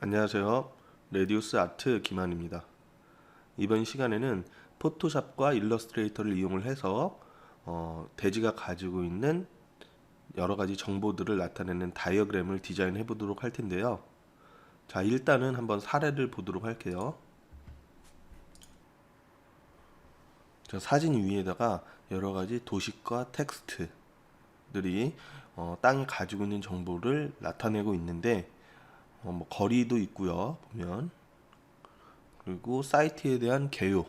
안녕하세요. 레디우스 아트 김한입니다. 이번 시간에는 포토샵과 일러스트레이터를 이용을 해서 대지가 가지고 있는 여러 가지 정보들을 나타내는 다이어그램을 디자인해 보도록 할 텐데요. 자, 일단은 한번 사례를 보도록 할게요. 자, 사진 위에다가 여러 가지 도식과 텍스트들이 땅이 가지고 있는 정보를 나타내고 있는데 뭐 거리도 있고요. 보면 그리고 사이트에 대한 개요,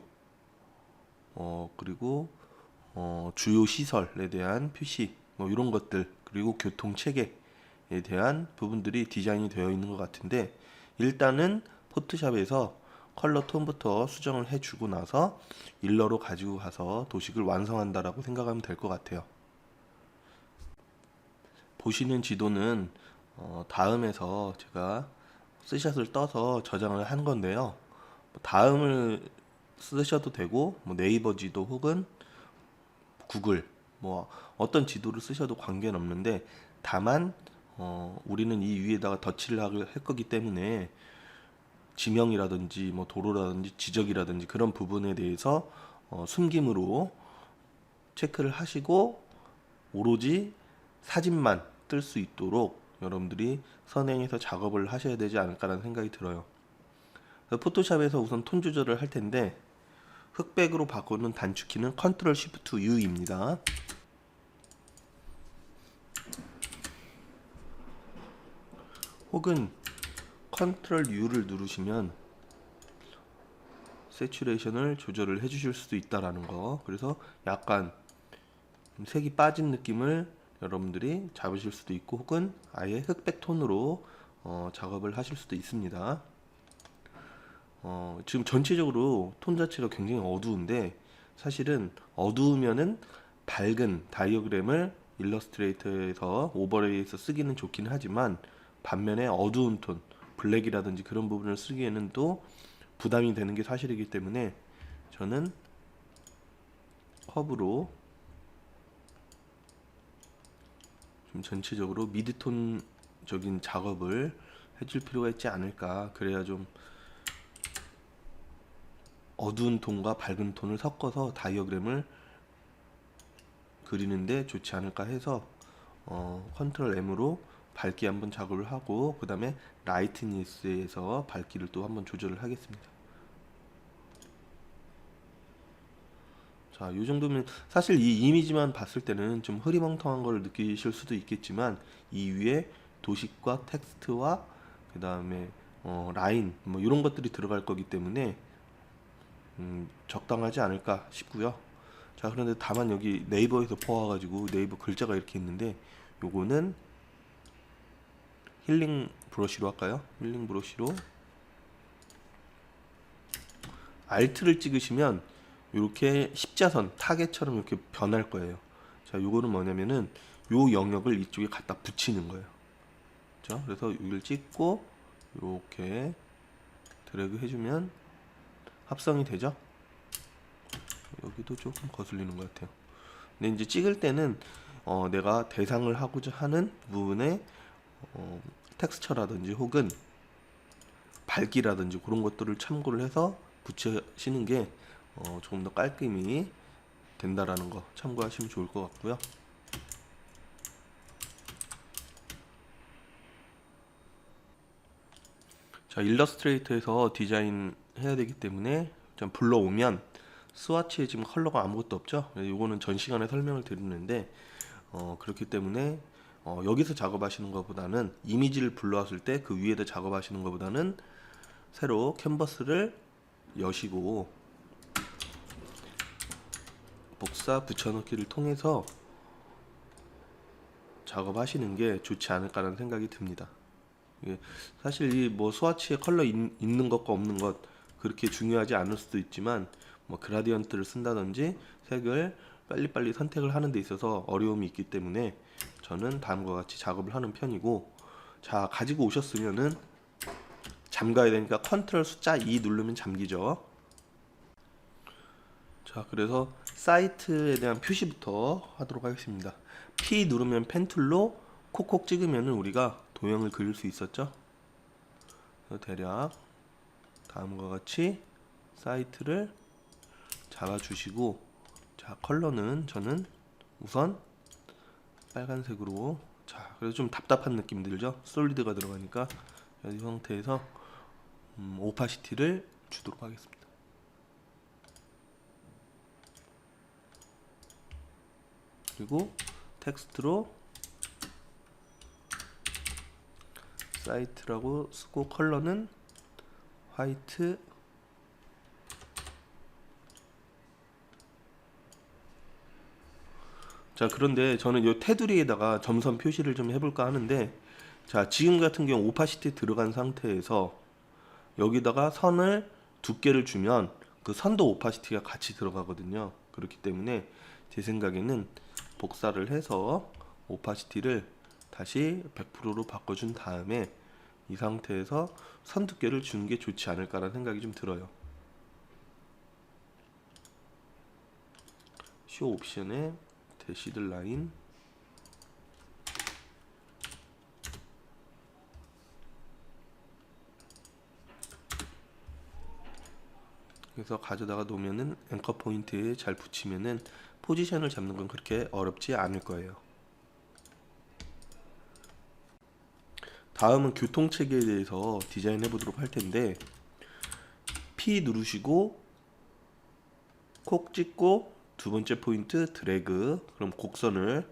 그리고 주요 시설에 대한 표시, 뭐 이런 것들, 그리고 교통 체계에 대한 부분들이 디자인이 되어 있는 것 같은데, 일단은 포토샵에서 컬러 톤부터 수정을 해주고 나서 일러로 가지고 가서 도식을 완성한다라고 생각하면 될 것 같아요. 보시는 지도는 다음에서 제가 스샷을 떠서 저장을 한 건데요. 다음을 쓰셔도 되고, 뭐 네이버 지도 혹은 구글, 뭐 어떤 지도를 쓰셔도 관계는 없는데, 다만 우리는 이 위에다가 덧칠을 할 거기 때문에 지명이라든지 뭐 도로라든지 지적이라든지 그런 부분에 대해서 숨김으로 체크를 하시고 오로지 사진만 뜰 수 있도록 여러분들이 선행해서 작업을 하셔야 되지 않을까라는 생각이 들어요. 포토샵에서 우선 톤 조절을 할 텐데, 흑백으로 바꾸는 단축키는 컨트롤 쉬프트 U입니다. 혹은 컨트롤 U를 누르시면 세츄레이션을 조절을 해 주실 수도 있다라는 거. 그래서 약간 색이 빠진 느낌을 여러분들이 잡으실 수도 있고, 혹은 아예 흑백 톤으로 작업을 하실 수도 있습니다. 지금 전체적으로 톤 자체가 굉장히 어두운데, 사실은 어두우면은 밝은 다이어그램을 일러스트레이터에서 오버레이에서 쓰기는 좋긴 하지만, 반면에 어두운 톤, 블랙이라든지 그런 부분을 쓰기에는 또 부담이 되는 게 사실이기 때문에 저는 컵으로 좀 전체적으로 미드톤적인 작업을 해줄 필요가 있지 않을까. 그래야 좀 어두운 톤과 밝은 톤을 섞어서 다이어그램을 그리는데 좋지 않을까 해서 컨트롤 M으로 밝기 한번 작업을 하고, 그 다음에 라이트니스에서 밝기를 또 한번 조절을 하겠습니다. 자, 이 정도면 사실 이 이미지만 봤을 때는 좀 흐리멍텅한 걸 느끼실 수도 있겠지만, 이 위에 도식과 텍스트와 그 다음에 라인 뭐 이런 것들이 들어갈 거기 때문에 적당하지 않을까 싶고요. 자, 그런데 다만 여기 네이버에서 퍼와가지고 네이버 글자가 이렇게 있는데, 요거는 힐링 브러쉬로 할까요? 힐링 브러쉬로 알트를 찍으시면 이렇게 십자선 타겟처럼 이렇게 변할 거예요. 자, 요거는 뭐냐면은 요 영역을 이쪽에 갖다 붙이는 거예요. 그렇죠? 그래서 여기를 찍고 이렇게 드래그 해주면 합성이 되죠. 여기도 조금 거슬리는 것 같아요. 근데 이제 찍을 때는 내가 대상을 하고자 하는 부분에 텍스처라든지 혹은 밝기라든지 그런 것들을 참고를 해서 붙이시는 게 조금 더 깔끔히 된다라는 거 참고하시면 좋을 것 같고요. 자, 일러스트레이터에서 디자인 해야 되기 때문에 좀 불러오면 스와치에 지금 컬러가 아무것도 없죠. 이거는 전 시간에 설명을 드리는데, 그렇기 때문에 여기서 작업하시는 것보다는 이미지를 불러왔을 때 그 위에다 작업하시는 것보다는 새로 캔버스를 여시고 복사 붙여넣기를 통해서 작업하시는 게 좋지 않을까라는 생각이 듭니다. 사실 이 뭐 스와치에 컬러 있는 것과 없는 것 그렇게 중요하지 않을 수도 있지만, 뭐 그라디언트를 쓴다든지 색을 빨리빨리 선택을 하는 데 있어서 어려움이 있기 때문에 저는 다음과 같이 작업을 하는 편이고, 자, 가지고 오셨으면은 잠가야 되니까 컨트롤 숫자 2 누르면 잠기죠. 자, 그래서 사이트에 대한 표시부터 하도록 하겠습니다. P 누르면 펜툴로 콕콕 찍으면 우리가 도형을 그릴 수 있었죠. 그래서 대략 다음과 같이 사이트를 잡아주시고, 자, 컬러는 저는 우선 빨간색으로, 자, 그래서 좀 답답한 느낌 들죠? 솔리드가 들어가니까. 이 상태에서 오파시티를 주도록 하겠습니다. 그리고 텍스트로 사이트라고 쓰고, 컬러는 화이트. 자, 그런데 저는 이 테두리에다가 점선 표시를 좀 해볼까 하는데, 자, 지금 같은 경우 오파시티 들어간 상태에서 여기다가 선을 두께를 주면 그 선도 오파시티가 같이 들어가거든요. 그렇기 때문에 제 생각에는 복사를 해서 오파시티를 다시 100%로 바꿔준 다음에 이 상태에서 선 두께를 주는 게 좋지 않을까라는 생각이 좀 들어요. 쇼 옵션에 대시드 라인, 그래서 가져다가 놓으면은 앵커 포인트에 잘 붙이면은 포지션을 잡는 건 그렇게 어렵지 않을 거예요. 다음은 교통체계에 대해서 디자인해 보도록 할 텐데, P 누르시고 콕 찍고 두 번째 포인트 드래그, 그럼 곡선을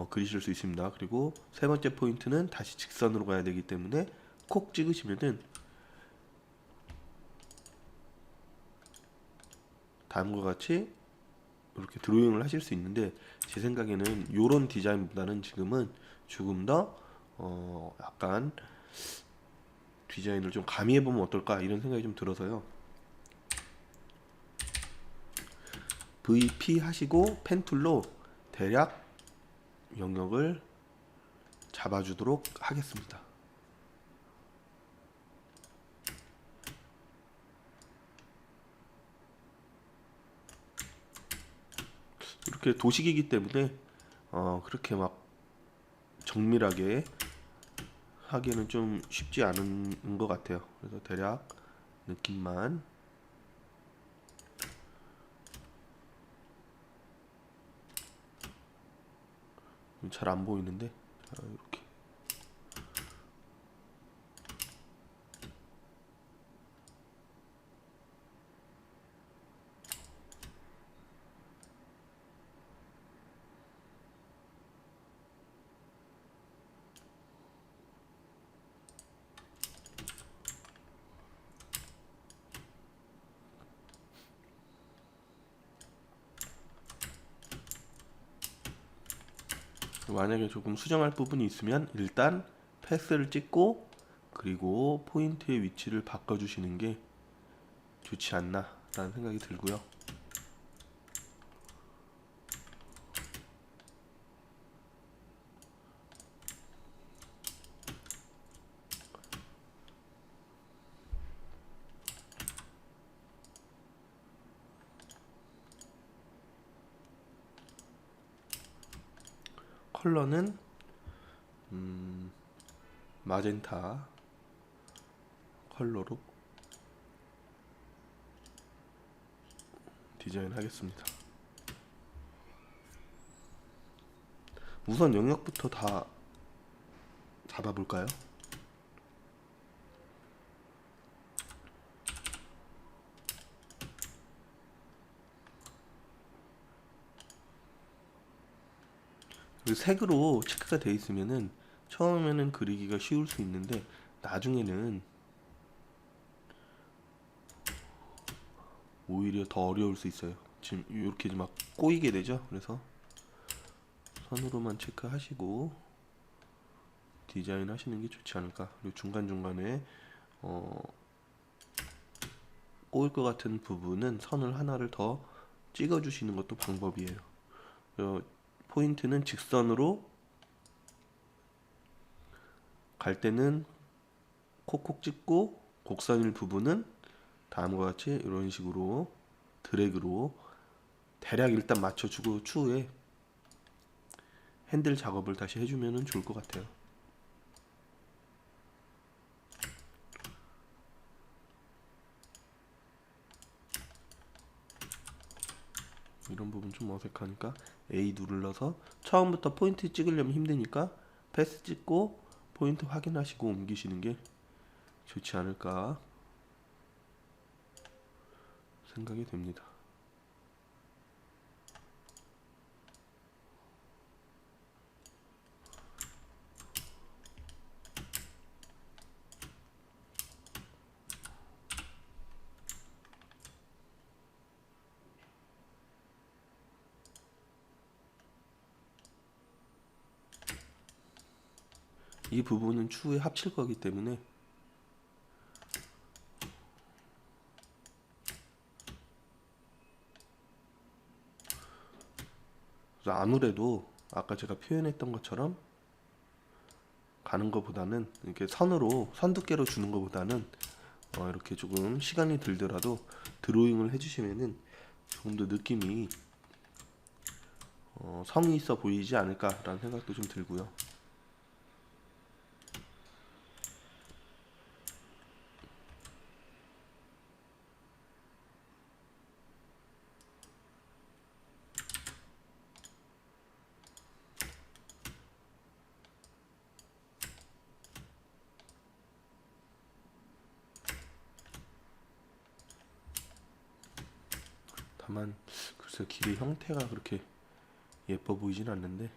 그리실 수 있습니다. 그리고 세 번째 포인트는 다시 직선으로 가야 되기 때문에 콕 찍으시면은 다음과 같이 이렇게 드로잉을 하실 수 있는데, 제 생각에는 이런 디자인보다는 지금은 조금 더 약간 디자인을 좀 가미해보면 어떨까 이런 생각이 좀 들어서요. VP 하시고 펜툴로 대략 영역을 잡아주도록 하겠습니다. 이렇게 도식이기 때문에 그렇게 막 정밀하게 하기에는 좀 쉽지 않은 것 같아요. 그래서 대략 느낌만. 잘 안 보이는데, 자, 이렇게. 만약에 조금 수정할 부분이 있으면 일단 패스를 찍고 그리고 포인트의 위치를 바꿔주시는 게 좋지 않나 라는 생각이 들고요. 컬러는 마젠타 컬러로 디자인 하겠습니다. 우선 영역부터 다 잡아볼까요? 색으로 체크가 되어 있으면은 처음에는 그리기가 쉬울 수 있는데 나중에는 오히려 더 어려울 수 있어요. 지금 이렇게 막 꼬이게 되죠. 그래서 선으로만 체크하시고 디자인 하시는 게 좋지 않을까. 그리고 중간중간에 꼬일 것 같은 부분은 선을 하나를 더 찍어 주시는 것도 방법이에요. 포인트는 직선으로 갈 때는 콕콕 찍고, 곡선일 부분은 다음과 같이 이런 식으로 드래그로 대략 일단 맞춰주고 추후에 핸들 작업을 다시 해주면 좋을 것 같아요. 이런 부분 좀 어색하니까 A 눌러서 처음부터 포인트 찍으려면 힘드니까 패스 찍고 포인트 확인하시고 옮기시는 게 좋지 않을까 생각이 됩니다. 이 부분은 추후에 합칠 거기 때문에 그래서 아무래도 아까 제가 표현했던 것처럼 가는 것보다는 이렇게 선 두께로 주는 것보다는 이렇게 조금 시간이 들더라도 드로잉을 해주시면은 조금 더 느낌이 성의 있어 보이지 않을까라는 생각도 좀 들고요. 다만 글쎄 길의 형태가 그렇게 예뻐 보이진 않는데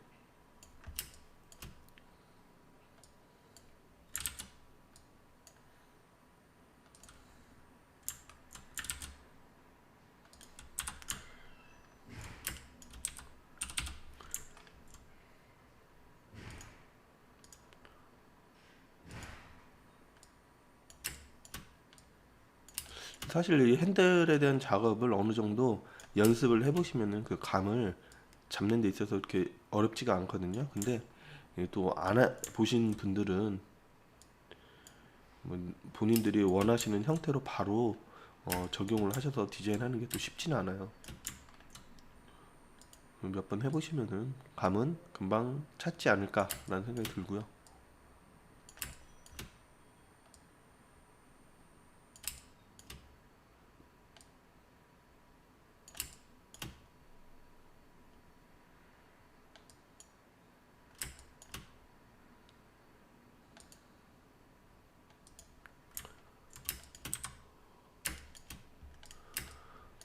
사실 이 핸들에 대한 작업을 어느 정도 연습을 해보시면은 그 감을 잡는 데 있어서 이렇게 어렵지가 않거든요. 근데 또 안 보신 분들은 뭐 본인들이 원하시는 형태로 바로 적용을 하셔서 디자인하는 게 또 쉽지는 않아요. 몇 번 해보시면은 감은 금방 찾지 않을까라는 생각이 들고요.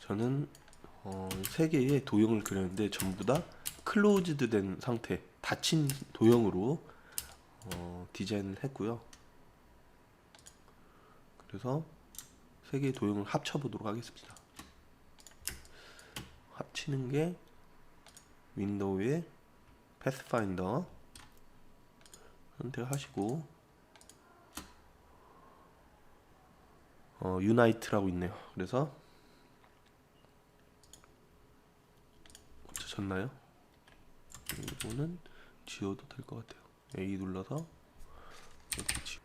저는 세 개의 도형을 그렸는데 전부 다 클로즈드 된 상태, 닫힌 도형으로 디자인을 했고요. 그래서 세 개의 도형을 합쳐 보도록 하겠습니다. 합치는 게 윈도우에 패스파인더 선택하시고 유나이트라고 있네요. 그래서 고쳐졌나요? 이거는 지워도 될 것 같아요. A 눌러서 이렇게 지워.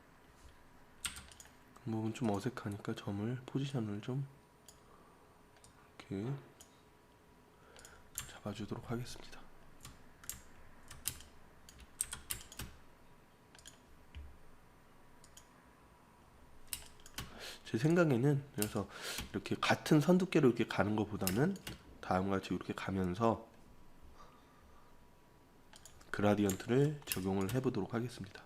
그 부분 좀 어색하니까 점을 포지션을 좀 이렇게 잡아주도록 하겠습니다. 제 생각에는 그래서 이렇게 같은 선 두께로 이렇게 가는 것보다는 다음과 같이 이렇게 가면서 그라디언트를 적용을 해보도록 하겠습니다.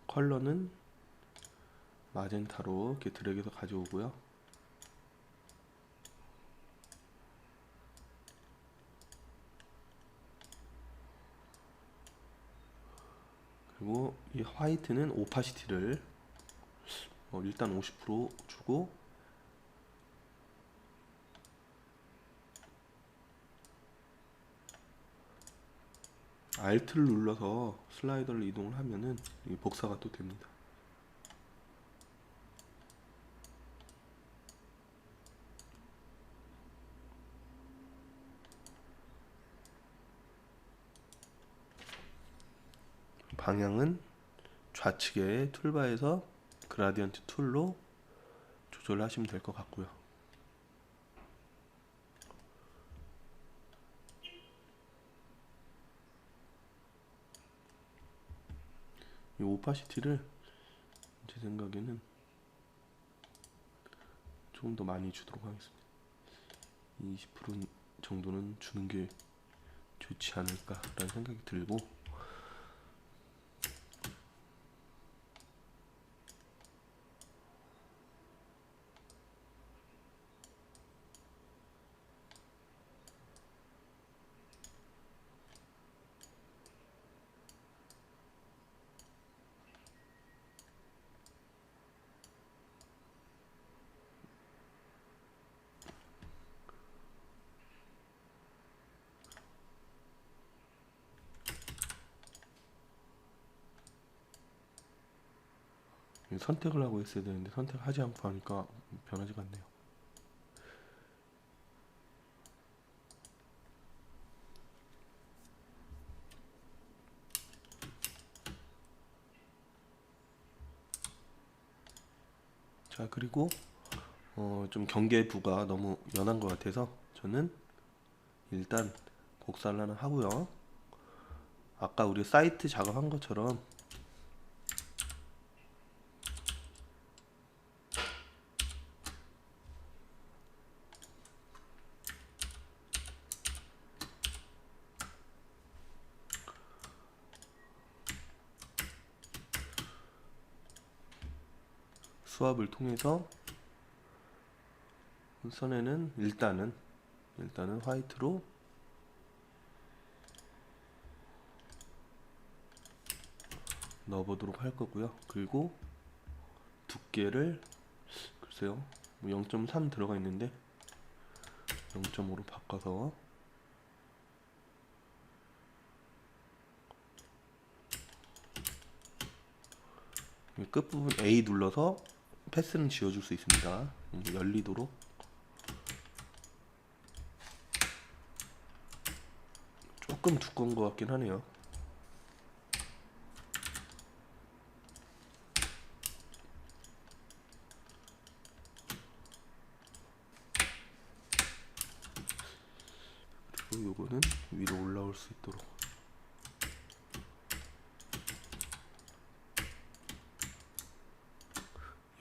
컬러는 마젠타로 이렇게 드래그해서 가져오고요. 그리고 이 화이트는 오파시티를 일단 50% 주고 Alt를 눌러서 슬라이더를 이동을 하면은 이 복사가 또 됩니다. 방향은 좌측에 툴바에서 그라디언트 툴로 조절하시면 될 것 같고요. 이 오파시티를 제 생각에는 조금 더 많이 주도록 하겠습니다. 20% 정도는 주는 게 좋지 않을까라는 생각이 들고, 선택을 하고 있어야 되는데 선택하지 않고 하니까 변하지가 않네요. 자, 그리고 좀 경계부가 너무 연한 것 같아서 저는 일단 복사를 하나 하고요. 아까 우리 사이트 작업한 것처럼 수압을 통해서 선에는 일단은 화이트로 넣어보도록 할 거고요. 그리고 두께를 글쎄요, 0.3 들어가 있는데 0.5로 바꿔서 끝부분 A 눌러서 패스는 지워줄 수 있습니다. 열리도록. 조금 두꺼운 것 같긴 하네요. 그리고 요거는 위로 올라올 수 있도록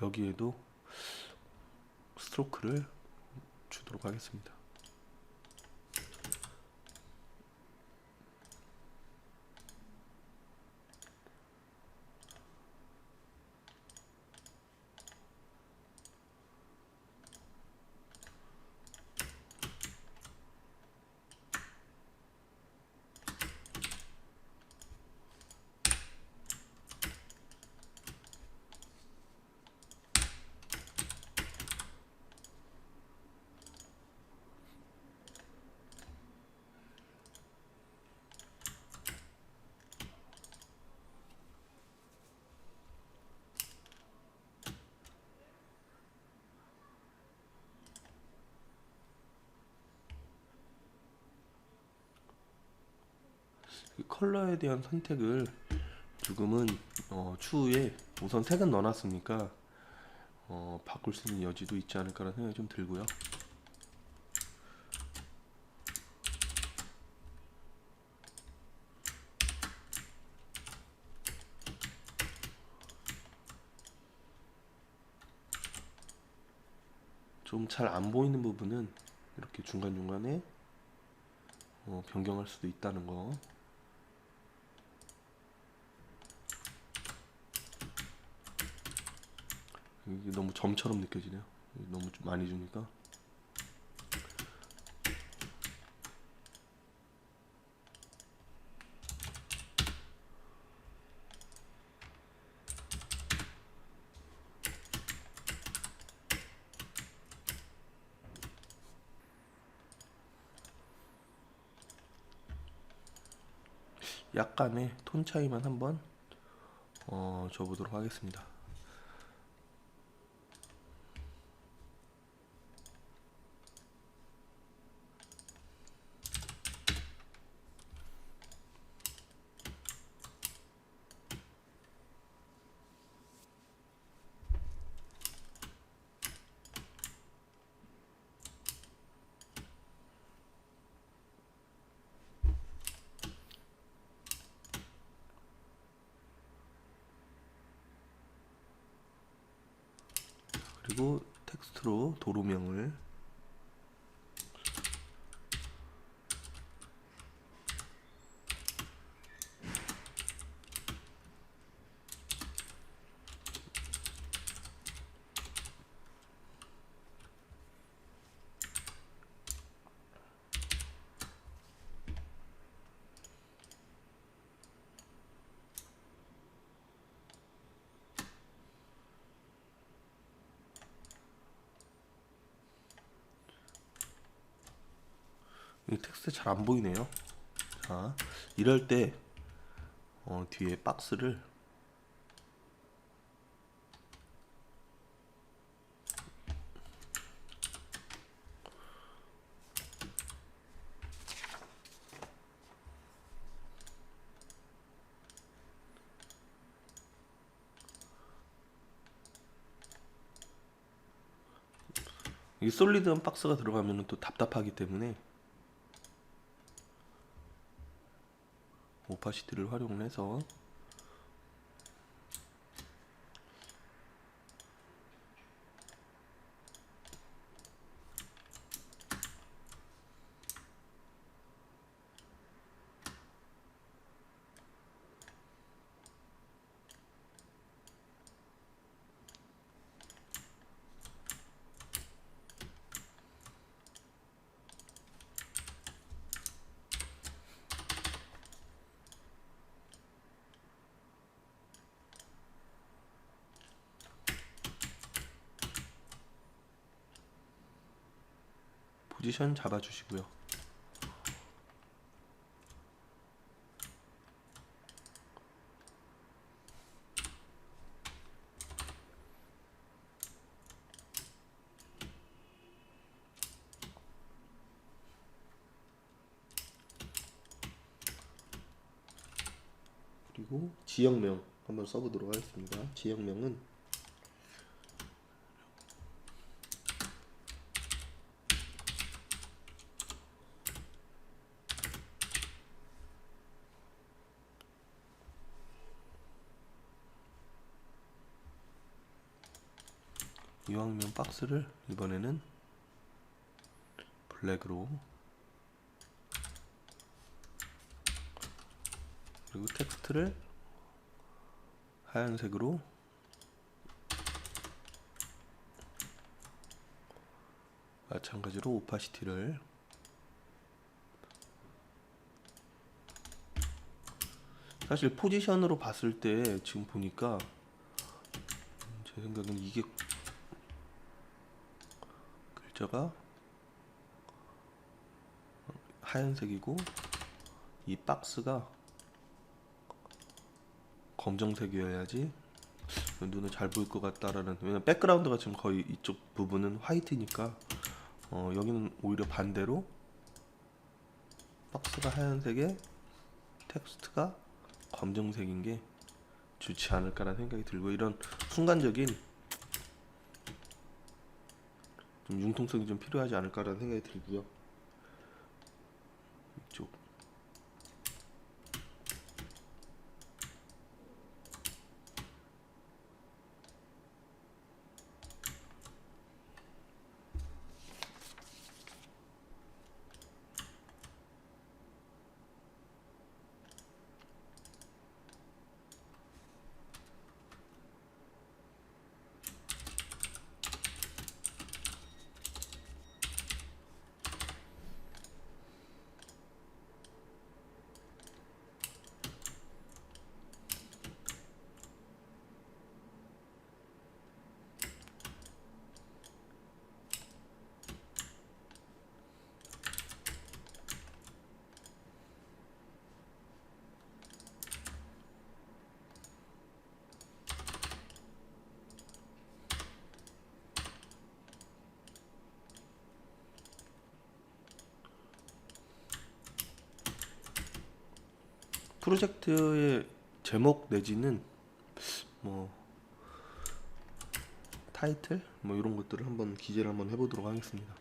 여기에도 스트로크를 주도록 하겠습니다. 컬러에 대한 선택을 조금은 추후에 우선 색은 넣어놨으니까 바꿀 수 있는 여지도 있지 않을까라는 생각이 좀 들고요. 좀 잘 안 보이는 부분은 이렇게 중간중간에 변경할 수도 있다는 거. 이게 너무 점처럼 느껴지네요. 너무 좀 많이 주니까. 약간의 톤 차이만 한번 줘보도록 하겠습니다. 그리고 텍스트로 도로명을 이 텍스트 잘 안 보이네요. 자, 이럴 때 뒤에 박스를 이 솔리드한 박스가 들어가면 또 답답하기 때문에 오파시티를 활용해서 포지션 잡아주시고요. 그리고 지역명 한번 써보도록 하겠습니다. 지역명은 이왕면 박스를 이번에는 블랙으로, 그리고 텍스트를 하얀색으로, 마찬가지로 오파시티를 사실 포지션으로 봤을 때 지금 보니까 제 생각에는 이게 글자가 하얀색이고 이 박스가 검정색이어야지 눈에 잘 보일 것 같다라는, 왜냐면 백그라운드가 지금 거의 이쪽 부분은 화이트니까 여기는 오히려 반대로 박스가 하얀색에 텍스트가 검정색인 게 좋지 않을까라는 생각이 들고, 이런 순간적인 좀 융통성이 좀 필요하지 않을까라는 생각이 들고요. 이쪽 프로젝트의 제목 내지는 뭐 타이틀 뭐 이런 것들을 한번 기재를 한번 해보도록 하겠습니다.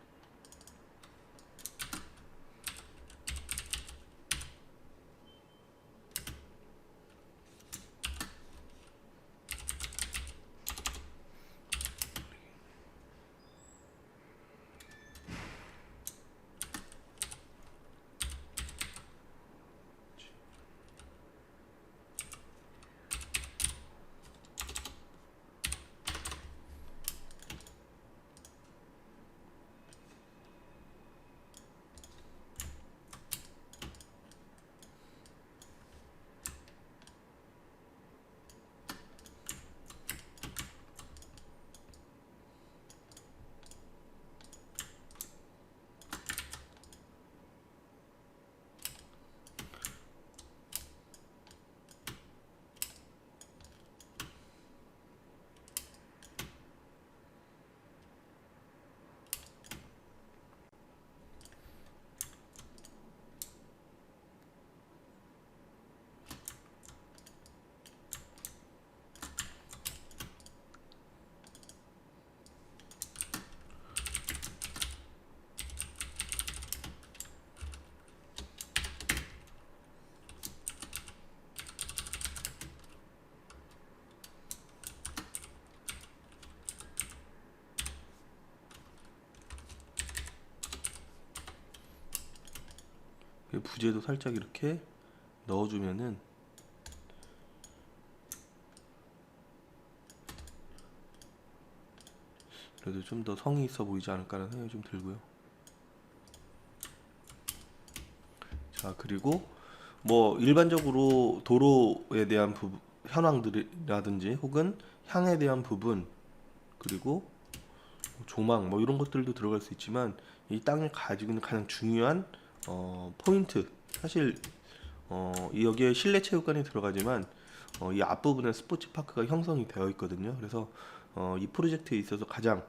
부재도 살짝 이렇게 넣어주면은 그래도 좀 더 성의 있어 보이지 않을까라는 생각이 좀 들고요. 자, 그리고 뭐 일반적으로 도로에 대한 현황들이라든지 혹은 향에 대한 부분, 그리고 조망 뭐 이런 것들도 들어갈 수 있지만, 이 땅이 가지고 있는 가장 중요한 포인트, 사실 이 여기에 실내 체육관이 들어가지만 이 앞부분에 스포츠 파크가 형성이 되어 있거든요. 그래서 이 프로젝트에 있어서 가장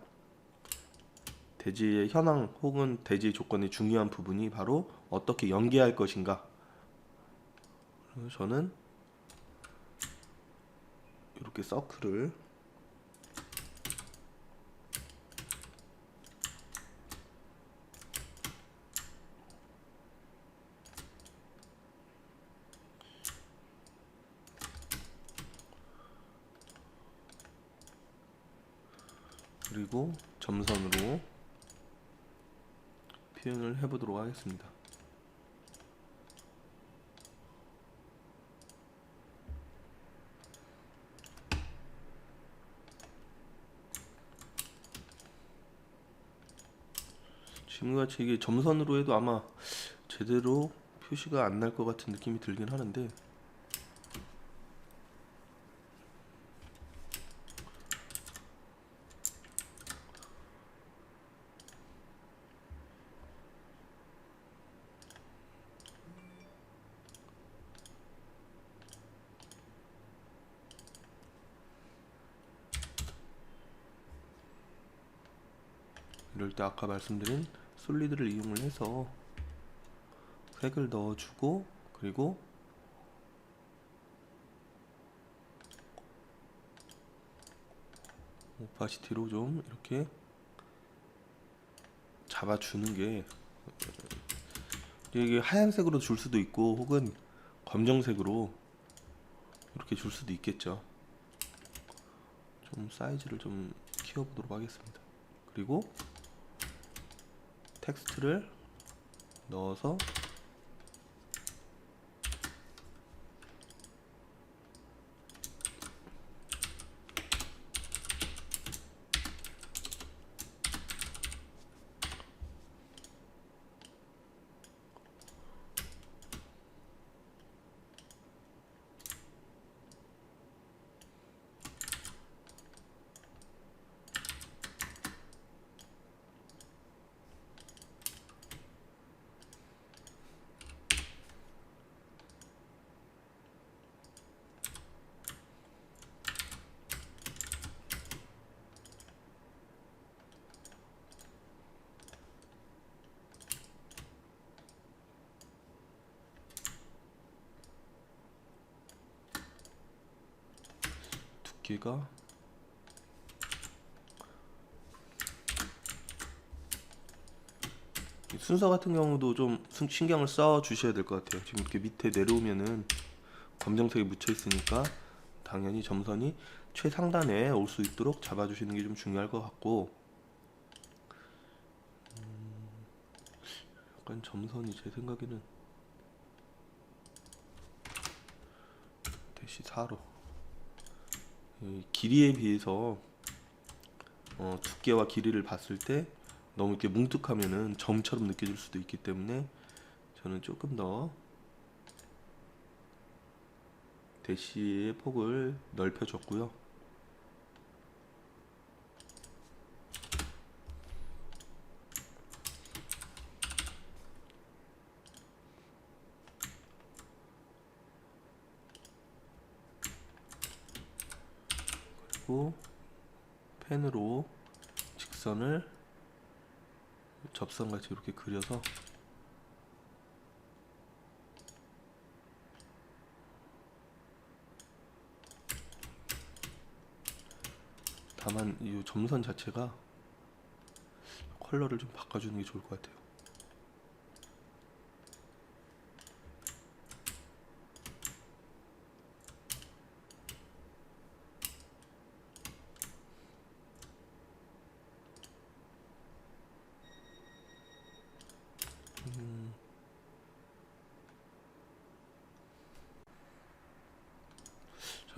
대지의 현황 혹은 대지 조건의 중요한 부분이 바로 어떻게 연계할 것인가. 그래서 저는 이렇게 서클을, 그리고 점선으로 표현을 해보도록 하겠습니다. 지금같이 이게 점선으로 해도 아마 제대로 표시가 안 날 것 같은 느낌이 들긴 하는데, 이럴 때 아까 말씀드린 솔리드를 이용을 해서 색을 넣어주고, 그리고 오파시티로 좀 이렇게 잡아주는 게, 이게 하얀색으로 줄 수도 있고 혹은 검정색으로 이렇게 줄 수도 있겠죠. 좀 사이즈를 좀 키워보도록 하겠습니다. 그리고 텍스트를 넣어서 두께가, 순서 같은 경우도 좀 신경을 써 주셔야 될 것 같아요. 지금 이렇게 밑에 내려오면은 검정색이 묻혀 있으니까 당연히 점선이 최상단에 올 수 있도록 잡아주시는 게 좀 중요할 것 같고, 약간 점선이 제 생각에는 대시 4로 길이에 비해서 두께와 길이를 봤을 때 너무 이렇게 뭉툭하면은 점처럼 느껴질 수도 있기 때문에 저는 조금 더 대시의 폭을 넓혀줬고요. 그리고 펜으로 직선을 접선같이 이렇게 그려서, 다만 이 점선 자체가 컬러를 좀 바꿔주는 게 좋을 것 같아요.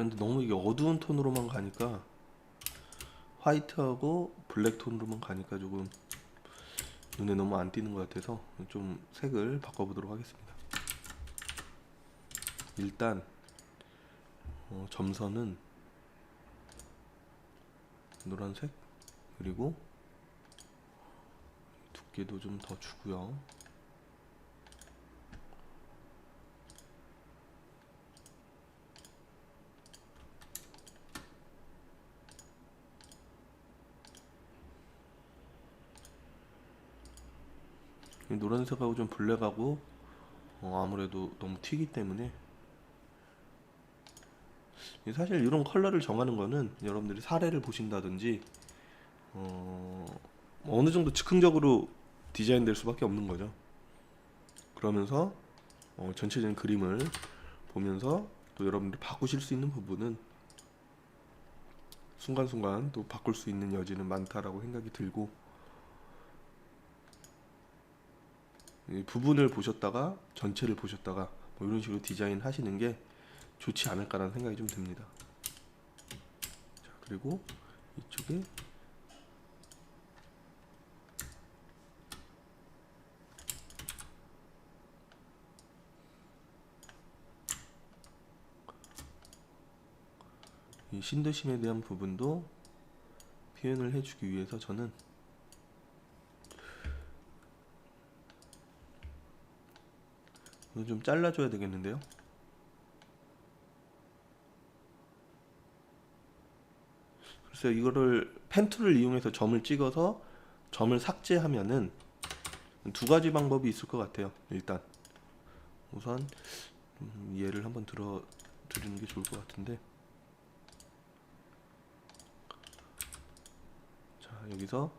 그런데 너무 이게 어두운 톤으로만 가니까, 화이트하고 블랙 톤으로만 가니까 조금 눈에 너무 안 띄는 것 같아서 좀 색을 바꿔보도록 하겠습니다. 일단 점선은 노란색, 그리고 두께도 좀 더 주고요. 이 노란색하고 좀 블랙하고 아무래도 너무 튀기 때문에, 사실 이런 컬러를 정하는 거는 여러분들이 사례를 보신다든지 어느 정도 즉흥적으로 디자인될 수밖에 없는 거죠. 그러면서 전체적인 그림을 보면서 또 여러분들이 바꾸실 수 있는 부분은 순간순간 또 바꿀 수 있는 여지는 많다라고 생각이 들고, 이 부분을 보셨다가 전체를 보셨다가 뭐 이런 식으로 디자인 하시는 게 좋지 않을까라는 생각이 좀 듭니다. 자, 그리고 이쪽에 이 신드심에 대한 부분도 표현을 해주기 위해서 저는 이거 좀 잘라줘야 되겠는데요. 글쎄요, 이거를 펜 툴을 이용해서 점을 찍어서 점을 삭제하면은 두 가지 방법이 있을 것 같아요. 일단 우선 예를 한번 들어 드리는 게 좋을 것 같은데, 자, 여기서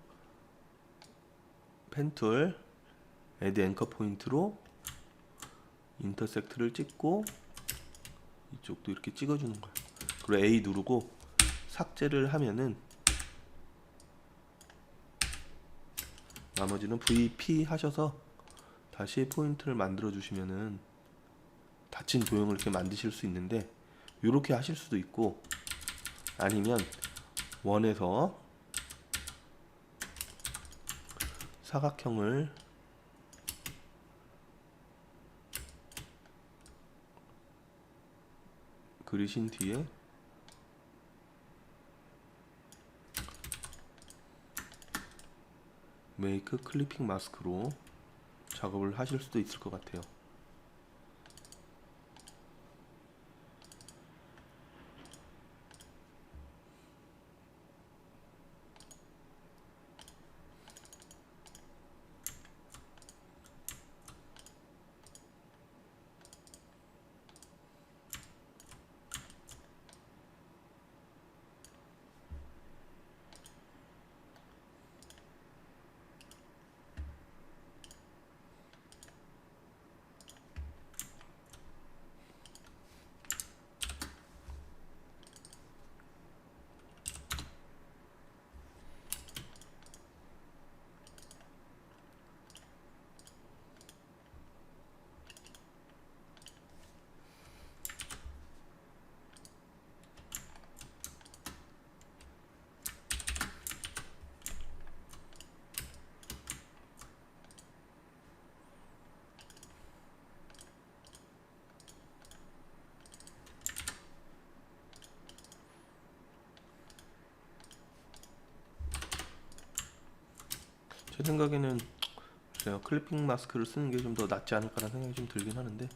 펜 툴 애드 앵커 포인트로 인터섹트를 찍고 이쪽도 이렇게 찍어주는 거예요. 그리고 A 누르고 삭제를 하면은 나머지는 VP 하셔서 다시 포인트를 만들어 주시면은 닫힌 도형을 이렇게 만드실 수 있는데, 이렇게 하실 수도 있고, 아니면 원에서 사각형을 그리신 뒤에 메이크 클리핑 마스크로 작업을 하실 수도 있을 것 같아요. 제 생각에는 제가 클리핑 마스크를 쓰는 게 좀 더 낫지 않을까라는 생각이 좀 들긴 하는데,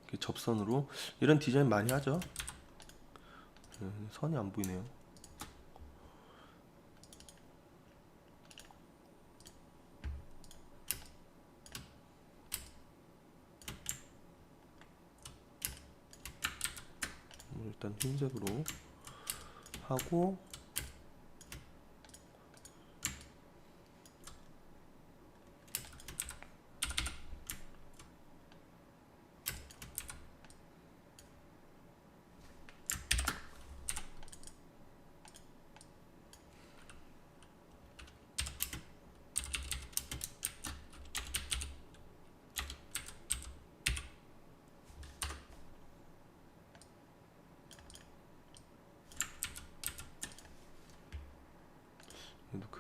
이렇게 접선으로 이런 디자인 많이 하죠. 선이 안 보이네요. 일단 흰색으로 하고,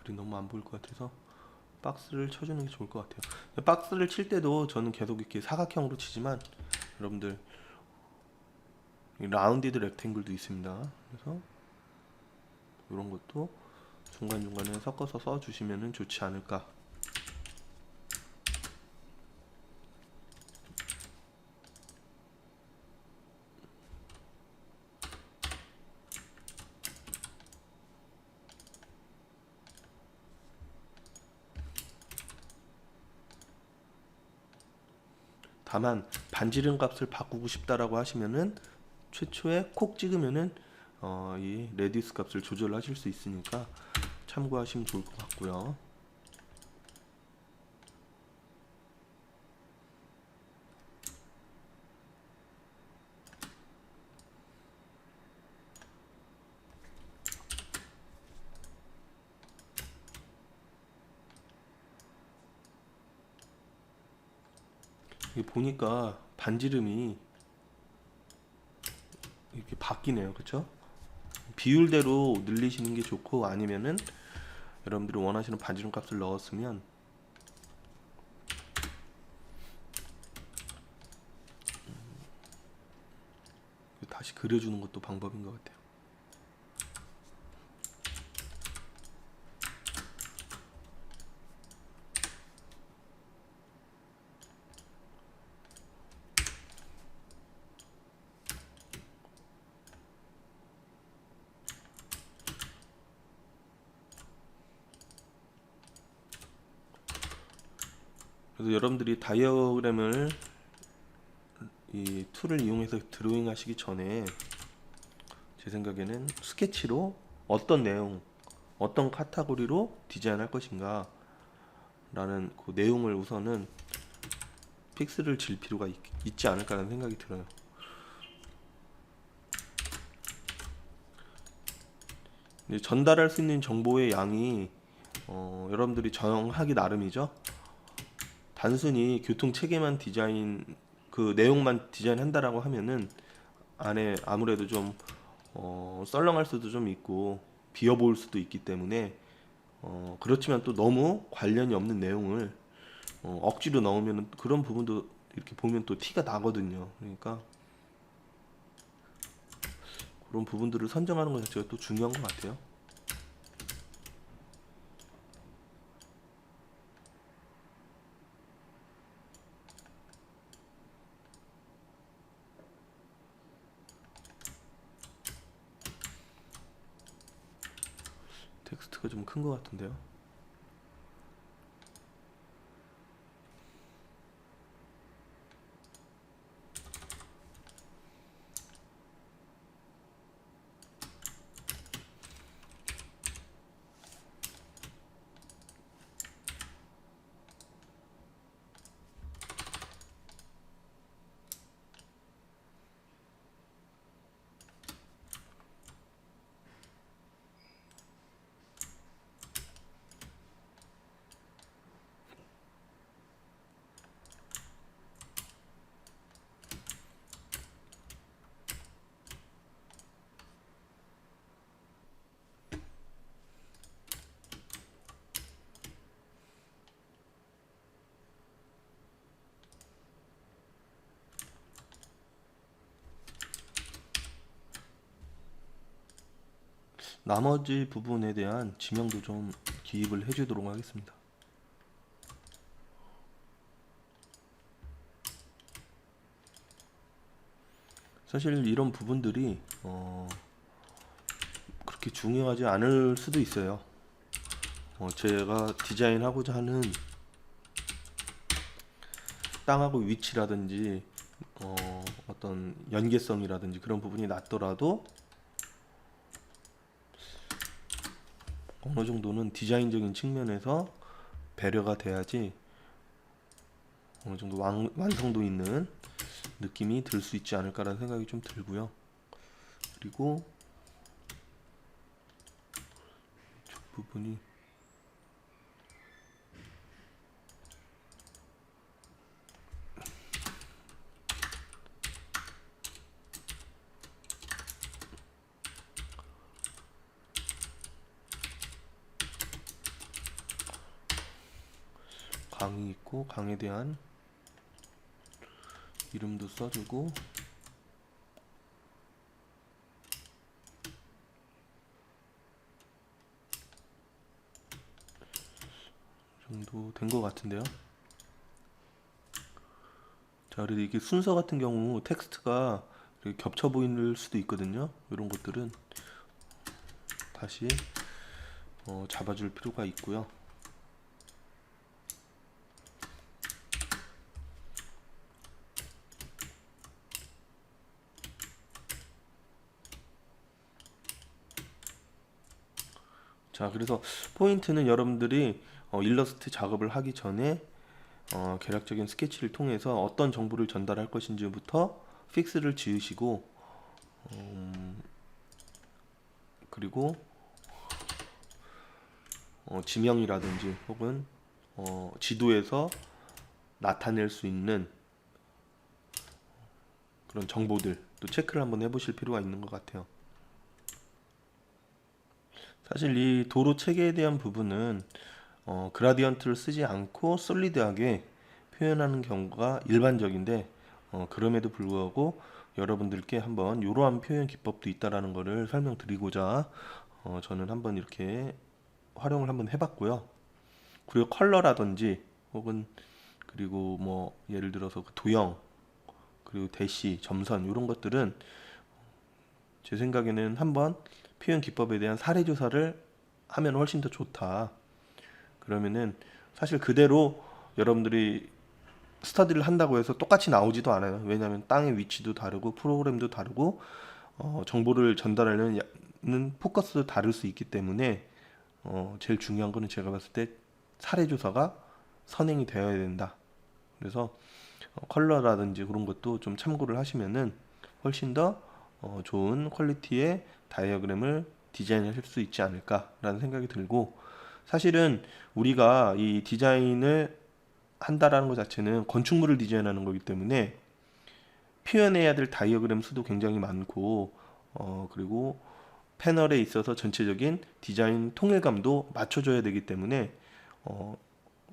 글이 너무 안 보일 것 같아서 박스를 쳐주는 게 좋을 것 같아요. 박스를 칠 때도 저는 계속 이렇게 사각형으로 치지만 여러분들 라운디드 렉탱글도 있습니다. 그래서 이런 것도 중간중간에 섞어서 써주시면 좋지 않을까. 다만 반지름 값을 바꾸고 싶다라고 하시면은 최초에 콕 찍으면은 이 레디스 값을 조절하실 수 있으니까 참고하시면 좋을 것 같고요. 이게 보니까 반지름이 이렇게 바뀌네요. 그쵸? 비율대로 늘리시는 게 좋고, 아니면은 여러분들이 원하시는 반지름 값을 넣었으면 다시 그려주는 것도 방법인 것 같아요. 그래서 여러분들이 다이어그램을 이 툴을 이용해서 드로잉 하시기 전에 제 생각에는 스케치로 어떤 내용, 어떤 카테고리로 디자인할 것인가 라는 그 내용을 우선은 픽스를 질 필요가 있지 않을까라는 생각이 들어요. 전달할 수 있는 정보의 양이 여러분들이 정하기 나름이죠. 단순히 교통 체계만 디자인, 그 내용만 디자인한다라고 하면은 안에 아무래도 좀 썰렁할 수도 좀 있고 비어 보일 수도 있기 때문에 그렇지만 또 너무 관련이 없는 내용을 억지로 넣으면 그런 부분도 이렇게 보면 또 티가 나거든요. 그러니까 그런 부분들을 선정하는 것 자체가 또 중요한 것 같아요. 텍스트가 좀 큰 것 같은데요. 나머지 부분에 대한 지명도 좀 기입을 해주도록 하겠습니다. 사실 이런 부분들이 그렇게 중요하지 않을 수도 있어요. 제가 디자인하고자 하는 땅하고 위치라든지 어떤 연계성이라든지 그런 부분이 낮더라도 어느 정도는 디자인적인 측면에서 배려가 돼야지 어느 정도 완성도 있는 느낌이 들 수 있지 않을까라는 생각이 좀 들고요. 그리고 이쪽 부분이 강이 있고 강에 대한 이름도 써주고, 이 정도 된 것 같은데요. 자, 그래도 이게 순서 같은 경우 텍스트가 이렇게 겹쳐 보일 수도 있거든요. 이런 것들은 다시 잡아줄 필요가 있고요. 자, 그래서 포인트는 여러분들이 일러스트 작업을 하기 전에 계략적인 스케치를 통해서 어떤 정보를 전달할 것인지부터 픽스를 지으시고, 그리고 지명이라든지 혹은 지도에서 나타낼 수 있는 그런 정보들 또 체크를 한번 해보실 필요가 있는 것 같아요. 사실 이 도로 체계에 대한 부분은 그라디언트를 쓰지 않고 솔리드하게 표현하는 경우가 일반적인데, 그럼에도 불구하고 여러분들께 한번 이러한 표현 기법도 있다라는 것을 설명드리고자 저는 한번 이렇게 활용을 한번 해봤고요. 그리고 컬러라든지 혹은 그리고 뭐 예를 들어서 그 도형 그리고 대시, 점선 이런 것들은 제 생각에는 한번 표현 기법에 대한 사례 조사를 하면 훨씬 더 좋다. 그러면은 사실 그대로 여러분들이 스터디를 한다고 해서 똑같이 나오지도 않아요. 왜냐하면 땅의 위치도 다르고 프로그램도 다르고 정보를 전달하는 포커스도 다를 수 있기 때문에 제일 중요한 거는 제가 봤을 때 사례 조사가 선행이 되어야 된다. 그래서 컬러라든지 그런 것도 좀 참고를 하시면은 훨씬 더 좋은 퀄리티의 다이어그램을 디자인하실 수 있지 않을까라는 생각이 들고, 사실은 우리가 이 디자인을 한다라는 것 자체는 건축물을 디자인하는 거기 때문에 표현해야 될 다이어그램 수도 굉장히 많고, 그리고 패널에 있어서 전체적인 디자인 통일감도 맞춰줘야 되기 때문에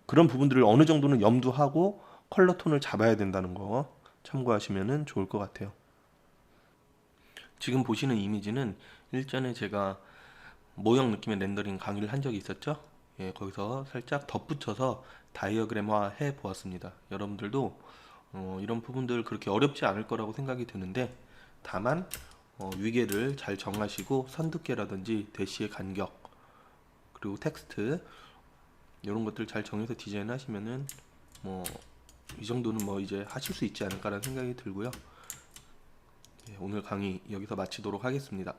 그런 부분들을 어느 정도는 염두하고 컬러 톤을 잡아야 된다는 거 참고하시면 좋을 것 같아요. 지금 보시는 이미지는 일전에 제가 모형 느낌의 렌더링 강의를 한 적이 있었죠. 예, 거기서 살짝 덧붙여서 다이어그램화 해 보았습니다. 여러분들도 이런 부분들 그렇게 어렵지 않을 거라고 생각이 드는데, 다만 위계를 잘 정하시고 선두께라든지 대시의 간격 그리고 텍스트 이런 것들 잘 정해서 디자인 하시면은 뭐 이 정도는 뭐 이제 하실 수 있지 않을까라는 생각이 들고요. 예, 오늘 강의 여기서 마치도록 하겠습니다.